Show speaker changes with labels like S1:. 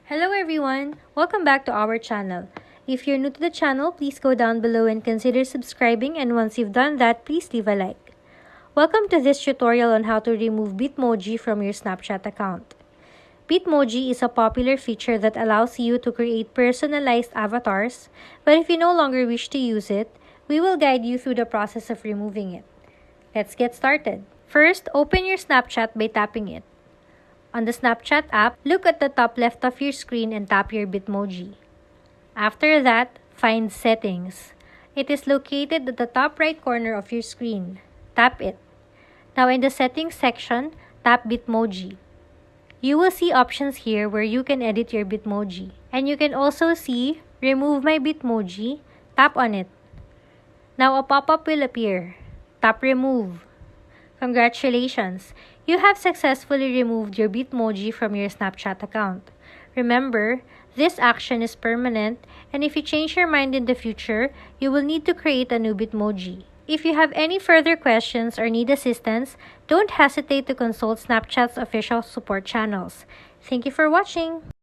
S1: Hello everyone! Welcome back to our channel. If you're new to the channel, please go down below and consider subscribing, and once you've done that, please leave a like. Welcome to this tutorial on how to remove Bitmoji from your Snapchat account. Bitmoji is a popular feature that allows you to create personalized avatars, but if you no longer wish to use it, we will guide you through the process of removing it. Let's get started. First, open your Snapchat by tapping it. On the Snapchat app, look at the top left of your screen and tap your Bitmoji. After that, find Settings. It is located at the top right corner of your screen. Tap it. Now in the Settings section, tap Bitmoji. You will see options here where you can edit your Bitmoji. And you can also see Remove My Bitmoji. Tap on it. Now a pop-up will appear. Tap Remove. Congratulations! You have successfully removed your Bitmoji from your Snapchat account. Remember, this action is permanent, and if you change your mind in the future, you will need to create a new Bitmoji. If you have any further questions or need assistance, don't hesitate to consult Snapchat's official support channels. Thank you for watching!